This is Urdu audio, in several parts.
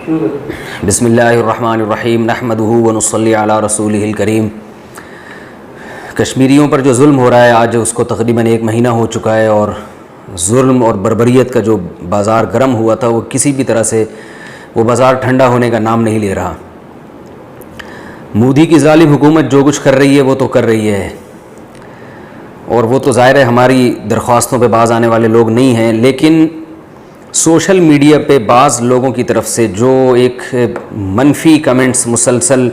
بسم اللہ الرحمن الرحیم نحمدہ ونصلی علی رسولہ الکریم۔ کشمیریوں پر جو ظلم ہو رہا ہے آج اس کو تقریباً 1 مہینہ ہو چکا ہے، اور ظلم اور بربریت کا جو بازار گرم ہوا تھا وہ کسی بھی طرح سے وہ بازار ٹھنڈا ہونے کا نام نہیں لے رہا۔ مودی کی ظالم حکومت جو کچھ کر رہی ہے وہ تو کر رہی ہے، اور وہ تو ظاہر ہے ہماری درخواستوں پہ باز آنے والے لوگ نہیں ہیں، لیکن سوشل میڈیا پہ بعض لوگوں کی طرف سے جو ایک منفی کمنٹس مسلسل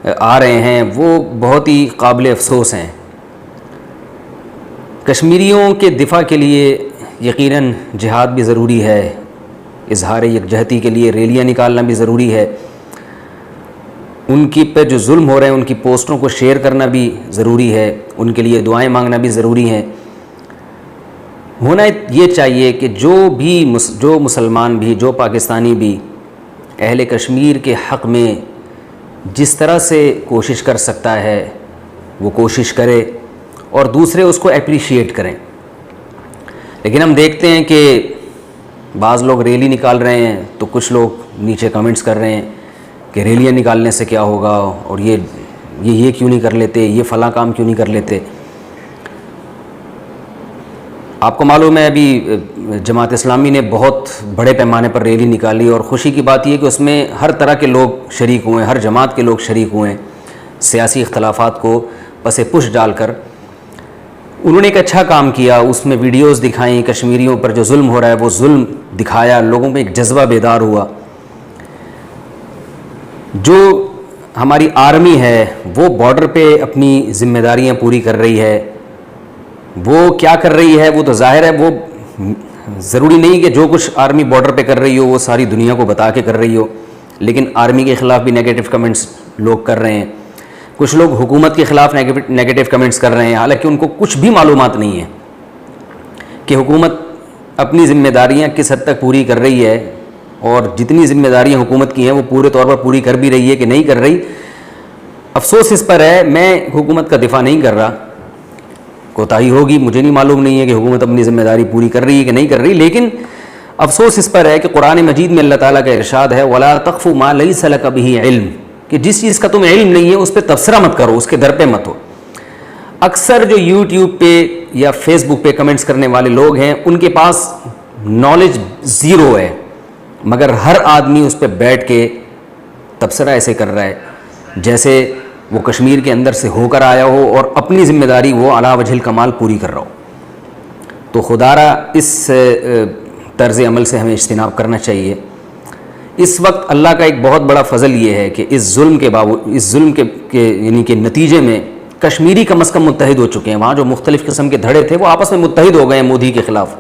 آ رہے ہیں وہ بہت ہی قابل افسوس ہیں۔ کشمیریوں کے دفاع کے لیے یقیناً جہاد بھی ضروری ہے، اظہار یکجہتی کے لیے ریلیاں نکالنا بھی ضروری ہے، ان کی پہ جو ظلم ہو رہے ہیں ان کی پوسٹوں کو شیئر کرنا بھی ضروری ہے، ان کے لیے دعائیں مانگنا بھی ضروری ہے۔ ہونا یہ چاہیے کہ جو مسلمان بھی، جو پاکستانی بھی اہل کشمیر کے حق میں جس طرح سے کوشش کر سکتا ہے وہ کوشش کرے اور دوسرے اس کو اپریشیٹ کریں۔ لیکن ہم دیکھتے ہیں کہ بعض لوگ ریلی نکال رہے ہیں تو کچھ لوگ نیچے کمنٹس کر رہے ہیں کہ ریلیاں نکالنے سے کیا ہوگا، اور یہ کیوں نہیں کر لیتے، یہ فلاں کام کیوں نہیں کر لیتے۔ آپ کو معلوم ہے ابھی جماعت اسلامی نے بہت بڑے پیمانے پر ریلی نکالی، اور خوشی کی بات یہ ہے کہ اس میں ہر طرح کے لوگ شریک ہوئے ہیں، ہر جماعت کے لوگ شریک ہوئے ہیں۔ سیاسی اختلافات کو پس پش ڈال کر انہوں نے ایک اچھا کام کیا، اس میں ویڈیوز دکھائیں، کشمیریوں پر جو ظلم ہو رہا ہے وہ ظلم دکھایا، لوگوں میں ایک جذبہ بیدار ہوا۔ جو ہماری آرمی ہے وہ بارڈر پہ اپنی ذمہ داریاں پوری کر رہی ہے، وہ کیا کر رہی ہے وہ تو ظاہر ہے، وہ ضروری نہیں کہ جو کچھ آرمی بارڈر پہ کر رہی ہو وہ ساری دنیا کو بتا کے کر رہی ہو، لیکن آرمی کے خلاف بھی نیگیٹو کمنٹس لوگ کر رہے ہیں، کچھ لوگ حکومت کے خلاف نیگیٹو کمنٹس کر رہے ہیں، حالانکہ ان کو کچھ بھی معلومات نہیں ہے کہ حکومت اپنی ذمہ داریاں کس حد تک پوری کر رہی ہے، اور جتنی ذمہ داریاں حکومت کی ہیں وہ پورے طور پر پوری کر بھی رہی ہے کہ نہیں کر رہی۔ افسوس اس پر ہے، میں حکومت کا دفاع نہیں کر رہا، کوتاہی ہوگی، مجھے نہیں معلوم نہیں ہے کہ حکومت اپنی ذمہ داری پوری کر رہی ہے کہ نہیں کر رہی، لیکن افسوس اس پر ہے کہ قرآن مجید میں اللہ تعالیٰ کا ارشاد ہے وَلَا تَقْفُ مَا لَيْسَ لَكَ بِهِ عِلْم، کہ جس چیز کا تمہیں علم نہیں ہے اس پہ تبصرہ مت کرو، اس کے در پہ مت ہو۔ اکثر جو یوٹیوب پہ یا فیس بک پہ کمنٹس کرنے والے لوگ ہیں ان کے پاس نالج زیرو ہے، مگر ہر آدمی اس پہ بیٹھ کے تبصرہ ایسے کر رہا ہے جیسے وہ کشمیر کے اندر سے ہو کر آیا ہو اور اپنی ذمہ داری وہ علی وجہ الکمال پوری کر رہا ہو۔ تو خدارہ اس طرز عمل سے ہمیں اجتناب کرنا چاہیے۔ اس وقت اللہ کا ایک بہت بڑا فضل یہ ہے کہ اس ظلم کے یعنی کہ نتیجے میں کشمیری کم از کم متحد ہو چکے ہیں، وہاں جو مختلف قسم کے دھڑے تھے وہ آپس میں متحد ہو گئے ہیں مودی کے خلاف۔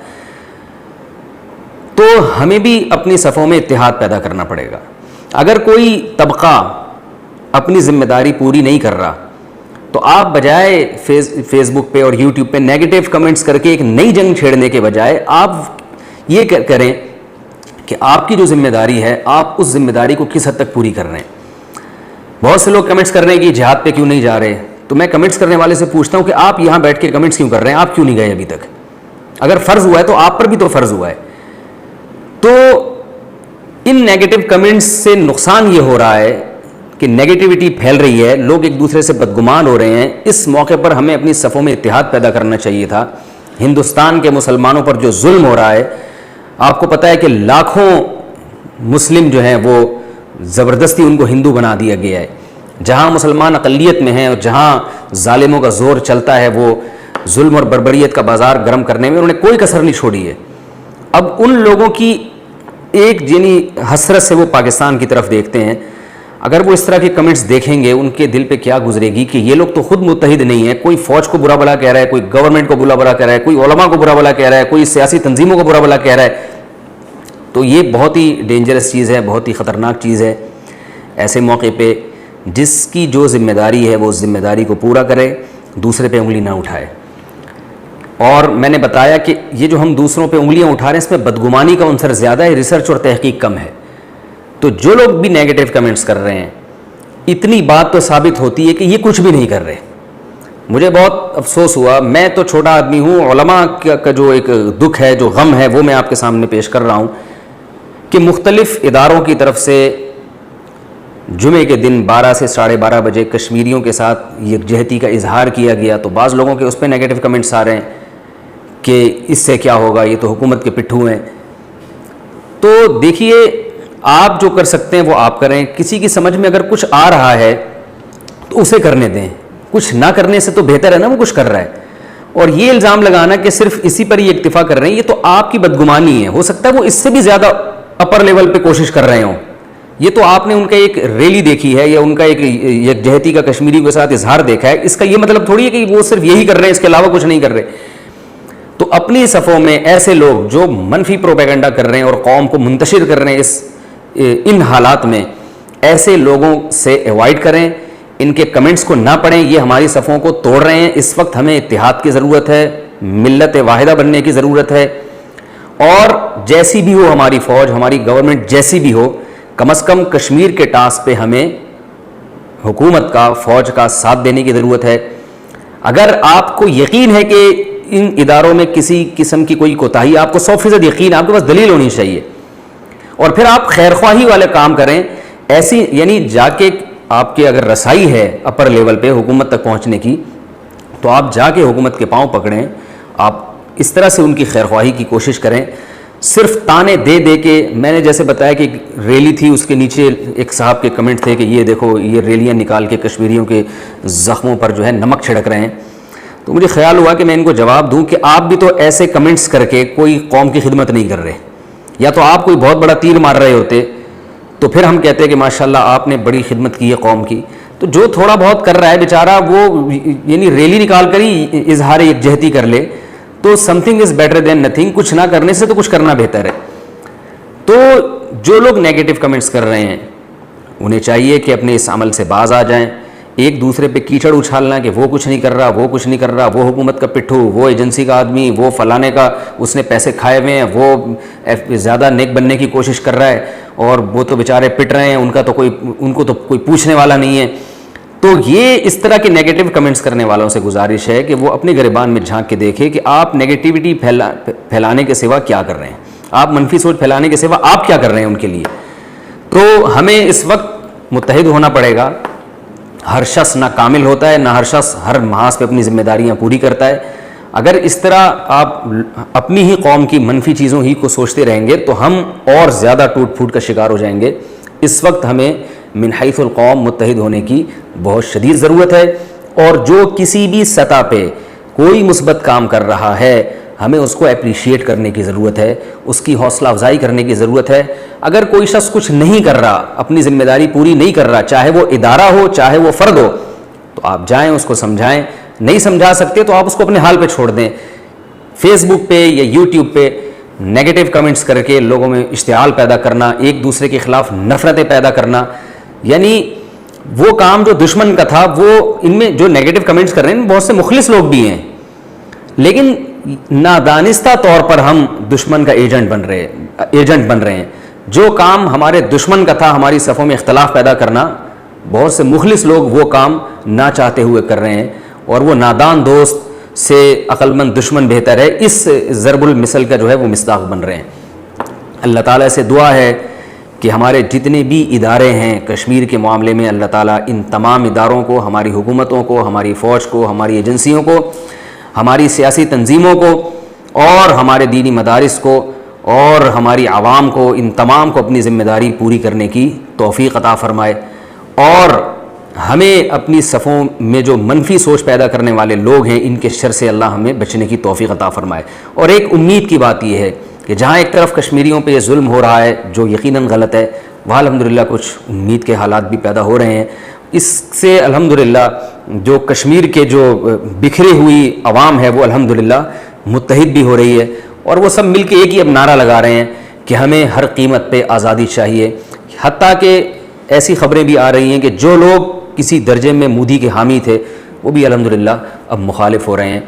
تو ہمیں بھی اپنی صفوں میں اتحاد پیدا کرنا پڑے گا۔ اگر کوئی طبقہ اپنی ذمہ داری پوری نہیں کر رہا تو آپ بجائے فیس بک پہ اور یوٹیوب پہ نیگیٹو کمنٹس کر کے ایک نئی جنگ چھیڑنے کے بجائے آپ یہ کریں کہ آپ کی جو ذمہ داری ہے آپ اس ذمہ داری کو کس حد تک پوری کر رہے ہیں۔ بہت سے لوگ کمنٹس کر رہے ہیں کہ جہاد پہ کیوں نہیں جا رہے، تو میں کمنٹس کرنے والے سے پوچھتا ہوں کہ آپ یہاں بیٹھ کے کمنٹس کیوں کر رہے ہیں، آپ کیوں نہیں گئے ابھی تک؟ اگر فرض ہوا ہے تو آپ پر بھی تو فرض ہوا ہے۔ تو ان نیگیٹو کمنٹس سے نقصان یہ ہو رہا ہے کہ نیگیٹیوٹی پھیل رہی ہے، لوگ ایک دوسرے سے بدگمان ہو رہے ہیں۔ اس موقع پر ہمیں اپنی صفوں میں اتحاد پیدا کرنا چاہیے تھا۔ ہندوستان کے مسلمانوں پر جو ظلم ہو رہا ہے، آپ کو پتہ ہے کہ لاکھوں مسلم جو ہیں وہ زبردستی ان کو ہندو بنا دیا گیا ہے۔ جہاں مسلمان اقلیت میں ہیں اور جہاں ظالموں کا زور چلتا ہے وہ ظلم اور بربریت کا بازار گرم کرنے میں انہوں نے کوئی کسر نہیں چھوڑی ہے۔ اب ان لوگوں کی ایک حسرت سے وہ پاکستان کی طرف دیکھتے ہیں، اگر وہ اس طرح کے کمنٹس دیکھیں گے ان کے دل پہ کیا گزرے گی کہ یہ لوگ تو خود متحد نہیں ہے، کوئی فوج کو برا بھلا کہہ رہا ہے، کوئی گورنمنٹ کو برا بھلا کہہ رہا ہے، کوئی علماء کو برا بھلا کہہ رہا ہے، کوئی سیاسی تنظیموں کو برا بھلا کہہ رہا ہے۔ تو یہ بہت ہی ڈینجرس چیز ہے، بہت ہی خطرناک چیز ہے۔ ایسے موقع پہ جس کی جو ذمہ داری ہے وہ اس ذمہ داری کو پورا کرے، دوسرے پہ انگلی نہ اٹھائے۔ اور میں نے بتایا کہ یہ جو ہم دوسروں پہ انگلیاں اٹھا رہے ہیں اس میں بدگمانی کا عنصر زیادہ ہے، ریسرچ اور تحقیق کم ہے۔ تو جو لوگ بھی نیگیٹو کمنٹس کر رہے ہیں، اتنی بات تو ثابت ہوتی ہے کہ یہ کچھ بھی نہیں کر رہے۔ مجھے بہت افسوس ہوا، میں تو چھوٹا آدمی ہوں، علماء کا جو ایک دکھ ہے، جو غم ہے وہ میں آپ کے سامنے پیش کر رہا ہوں کہ مختلف اداروں کی طرف سے جمعے کے دن 12 سے 12:30 بجے کشمیریوں کے ساتھ یکجہتی کا اظہار کیا گیا، تو بعض لوگوں کے اس پہ نیگیٹو کمنٹس آ رہے ہیں کہ اس سے کیا ہوگا، یہ تو حکومت کے پٹھو ہیں. تو دیکھیے، آپ جو کر سکتے ہیں وہ آپ کریں. کسی کی سمجھ میں اگر کچھ آ رہا ہے تو اسے کرنے دیں، کچھ نہ کرنے سے تو بہتر ہے نا وہ کچھ کر رہا ہے. اور یہ الزام لگانا کہ صرف اسی پر یہ اکتفا کر رہے ہیں، یہ تو آپ کی بدگمانی ہے. ہو سکتا ہے وہ اس سے بھی زیادہ اپر لیول پہ کوشش کر رہے ہوں. یہ تو آپ نے ان کا ایک ریلی دیکھی ہے یا ان کا ایک یکجہتی کا کشمیریوں کے ساتھ اظہار دیکھا ہے، اس کا یہ مطلب تھوڑی ہے کہ وہ صرف یہی کر رہے ہیں، اس کے علاوہ کچھ نہیں کر رہے. تو اپنی صفوں میں ایسے لوگ جو منفی پروپیگنڈا کر رہے ہیں اور قوم کو منتشر کر رہے ہیں ان حالات میں، ایسے لوگوں سے ایوائڈ کریں، ان کے کمنٹس کو نہ پڑھیں. یہ ہماری صفوں کو توڑ رہے ہیں. اس وقت ہمیں اتحاد کی ضرورت ہے، ملت واحدہ بننے کی ضرورت ہے. اور جیسی بھی ہو ہماری فوج، ہماری گورنمنٹ جیسی بھی ہو، کم از کم کشمیر کے ٹاسک پہ ہمیں حکومت کا، فوج کا ساتھ دینے کی ضرورت ہے. اگر آپ کو یقین ہے کہ ان اداروں میں کسی قسم کی کوئی کوتاہی، آپ کو 100% یقین، آپ کے پاس دلیل ہونی چاہیے، اور پھر آپ خیرخواہی والے کام کریں. ایسی یعنی جا کے آپ کے اگر رسائی ہے اپر لیول پہ حکومت تک پہنچنے کی، تو آپ جا کے حکومت کے پاؤں پکڑیں. آپ اس طرح سے ان کی خیرخواہی کی کوشش کریں. صرف تانے دے دے کے، میں نے جیسے بتایا کہ ایک ریلی تھی، اس کے نیچے ایک صاحب کے کمنٹ تھے کہ یہ دیکھو یہ ریلیاں نکال کے کشمیریوں کے زخموں پر جو ہے نمک چھڑک رہے ہیں. تو مجھے خیال ہوا کہ میں ان کو جواب دوں کہ آپ بھی تو ایسے کمنٹس کر کے کوئی قوم کی خدمت نہیں کر رہے. یا تو آپ کوئی بہت بڑا تیر مار رہے ہوتے تو پھر ہم کہتے ہیں کہ ماشاءاللہ آپ نے بڑی خدمت کی ہے قوم کی. تو جو تھوڑا بہت کر رہا ہے بیچارہ، وہ یعنی ریلی نکال کر ہی اظہار یکجہتی کر لے، تو some thing is better than nothing. کچھ نہ کرنے سے تو کچھ کرنا بہتر ہے. تو جو لوگ نیگیٹو کمنٹس کر رہے ہیں انہیں چاہیے کہ اپنے اس عمل سے باز آ جائیں. ایک دوسرے پہ کیچڑ اچھالنا کہ وہ کچھ نہیں کر رہا، وہ کچھ نہیں کر رہا، وہ حکومت کا پٹھو، وہ ایجنسی کا آدمی، وہ فلانے کا اس نے پیسے کھائے ہوئے ہیں، وہ زیادہ نیک بننے کی کوشش کر رہا ہے، اور وہ تو بیچارے پٹ رہے ہیں، ان کو تو کوئی پوچھنے والا نہیں ہے. تو یہ اس طرح کے نیگیٹو کمنٹس کرنے والوں سے گزارش ہے کہ وہ اپنے گریبان میں جھانک کے دیکھیں کہ آپ نیگیٹیوٹی پھیلانے کے سوا کیا کر رہے ہیں، آپ منفی سوچ پھیلانے کے سوا آپ کیا کر رہے ہیں ان کے لیے. تو ہمیں اس وقت متحد ہونا پڑے گا. ہر شخص نہ کامل ہوتا ہے، نہ ہر شخص ہر محاذ پہ اپنی ذمہ داریاں پوری کرتا ہے. اگر اس طرح آپ اپنی ہی قوم کی منفی چیزوں ہی کو سوچتے رہیں گے تو ہم اور زیادہ ٹوٹ پھوٹ کا شکار ہو جائیں گے. اس وقت ہمیں من حیث القوم متحد ہونے کی بہت شدید ضرورت ہے. اور جو کسی بھی سطح پہ کوئی مثبت کام کر رہا ہے، ہمیں اس کو اپریشیٹ کرنے کی ضرورت ہے، اس کی حوصلہ افزائی کرنے کی ضرورت ہے. اگر کوئی شخص کچھ نہیں کر رہا، اپنی ذمہ داری پوری نہیں کر رہا، چاہے وہ ادارہ ہو چاہے وہ فرد ہو، تو آپ جائیں اس کو سمجھائیں. نہیں سمجھا سکتے تو آپ اس کو اپنے حال پہ چھوڑ دیں. فیس بک پہ یا یوٹیوب پہ نیگیٹو کمنٹس کر کے لوگوں میں اشتعال پیدا کرنا، ایک دوسرے کے خلاف نفرتیں پیدا کرنا، یعنی وہ کام جو دشمن کا تھا، وہ ان میں جو نیگیٹو کمنٹس کر رہے ہیں بہت سے مخلص لوگ بھی ہیں، لیکن نادانستہ طور پر ہم دشمن کا ایجنٹ بن رہے ہیں. جو کام ہمارے دشمن کا تھا، ہماری صفوں میں اختلاف پیدا کرنا، بہت سے مخلص لوگ وہ کام نہ چاہتے ہوئے کر رہے ہیں، اور وہ نادان دوست سے عقل مند دشمن بہتر ہے، اس ضرب المثل کا جو ہے وہ مصداق بن رہے ہیں. اللہ تعالیٰ سے دعا ہے کہ ہمارے جتنے بھی ادارے ہیں کشمیر کے معاملے میں، اللہ تعالیٰ ان تمام اداروں کو، ہماری حکومتوں کو، ہماری فوج کو، ہماری ایجنسیوں کو، ہماری سیاسی تنظیموں کو، اور ہمارے دینی مدارس کو، اور ہماری عوام کو، ان تمام کو اپنی ذمہ داری پوری کرنے کی توفیق عطا فرمائے. اور ہمیں اپنی صفوں میں جو منفی سوچ پیدا کرنے والے لوگ ہیں، ان کے شر سے اللہ ہمیں بچنے کی توفیق عطا فرمائے. اور ایک امید کی بات یہ ہے کہ جہاں ایک طرف کشمیریوں پہ یہ ظلم ہو رہا ہے جو یقیناً غلط ہے، وہاں الحمدللہ کچھ امید کے حالات بھی پیدا ہو رہے ہیں. اس سے الحمدللہ جو کشمیر کے جو بکھری ہوئی عوام ہے وہ الحمدللہ متحد بھی ہو رہی ہے، اور وہ سب مل کے ایک ہی اب نعرہ لگا رہے ہیں کہ ہمیں ہر قیمت پہ آزادی چاہیے. حتیٰ کہ ایسی خبریں بھی آ رہی ہیں کہ جو لوگ کسی درجے میں مودی کے حامی تھے وہ بھی الحمدللہ اب مخالف ہو رہے ہیں.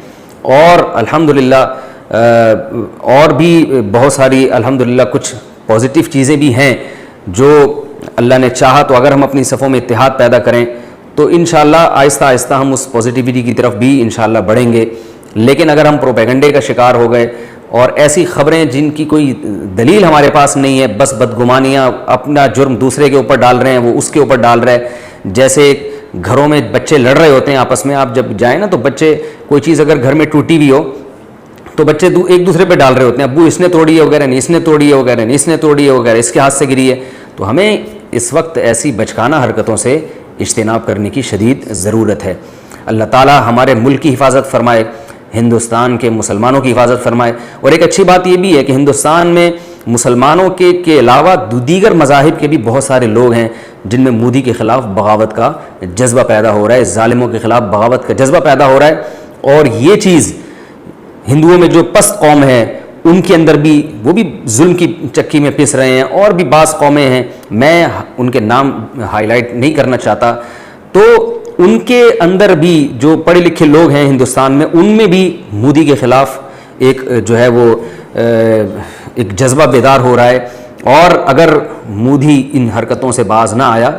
اور الحمدللہ اور بھی بہت ساری الحمدللہ کچھ پازیٹیو چیزیں بھی ہیں جو اللہ نے چاہا تو اگر ہم اپنی صفوں میں اتحاد پیدا کریں تو انشاءاللہ آہستہ آہستہ ہم اس پازیٹیوٹی کی طرف بھی انشاءاللہ بڑھیں گے. لیکن اگر ہم پروپیگنڈے کا شکار ہو گئے اور ایسی خبریں جن کی کوئی دلیل ہمارے پاس نہیں ہے، بس بدگمانیاں، اپنا جرم دوسرے کے اوپر ڈال رہے ہیں، وہ اس کے اوپر ڈال رہا ہے. جیسے گھروں میں بچے لڑ رہے ہوتے ہیں آپس میں، آپ جب جائیں نا تو بچے کوئی چیز اگر گھر میں ٹوٹی ہوئی ہو تو بچے ایک دوسرے پہ ڈال رہے ہوتے ہیں، ابو اس نے توڑی ہے وغیرہ نہیں، اس نے توڑی ہے وغیرہ نہیں، اس نے توڑی ہے وغیرہ، اس کے ہاتھ سے گری ہے. تو ہمیں اس وقت ایسی بچکانہ حرکتوں سے اجتناب کرنے کی شدید ضرورت ہے. اللہ تعالیٰ ہمارے ملک کی حفاظت فرمائے، ہندوستان کے مسلمانوں کی حفاظت فرمائے. اور ایک اچھی بات یہ بھی ہے کہ ہندوستان میں مسلمانوں کے علاوہ دیگر مذاہب کے بھی بہت سارے لوگ ہیں جن میں مودی کے خلاف بغاوت کا جذبہ پیدا ہو رہا ہے، ظالموں کے خلاف بغاوت کا جذبہ پیدا ہو رہا ہے. اور یہ چیز ہندوؤں میں جو پست قوم ہے ان کے اندر بھی، وہ بھی ظلم کی چکی میں پس رہے ہیں. اور بھی بعض قومیں ہیں، میں ان کے نام ہائی لائٹ نہیں کرنا چاہتا، تو ان کے اندر بھی جو پڑھے لکھے لوگ ہیں ہندوستان میں، ان میں بھی مودی کے خلاف ایک جو ہے وہ ایک جذبہ بیدار ہو رہا ہے. اور اگر مودی ان حرکتوں سے باز نہ آیا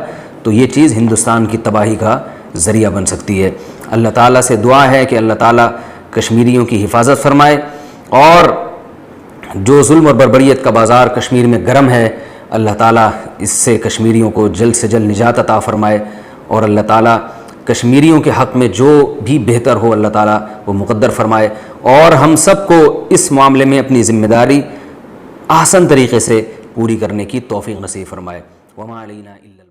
تو یہ چیز ہندوستان کی تباہی کا ذریعہ بن سکتی ہے. اللہ تعالیٰ سے دعا ہے کہ اللہ تعالیٰ کشمیریوں کی حفاظت فرمائے، اور جو ظلم اور بربریت کا بازار کشمیر میں گرم ہے، اللہ تعالیٰ اس سے کشمیریوں کو جلد سے جلد نجات عطا فرمائے. اور اللہ تعالیٰ کشمیریوں کے حق میں جو بھی بہتر ہو اللہ تعالیٰ وہ مقدر فرمائے، اور ہم سب کو اس معاملے میں اپنی ذمہ داری احسن طریقے سے پوری کرنے کی توفیق نصیب فرمائے. وما علینا الا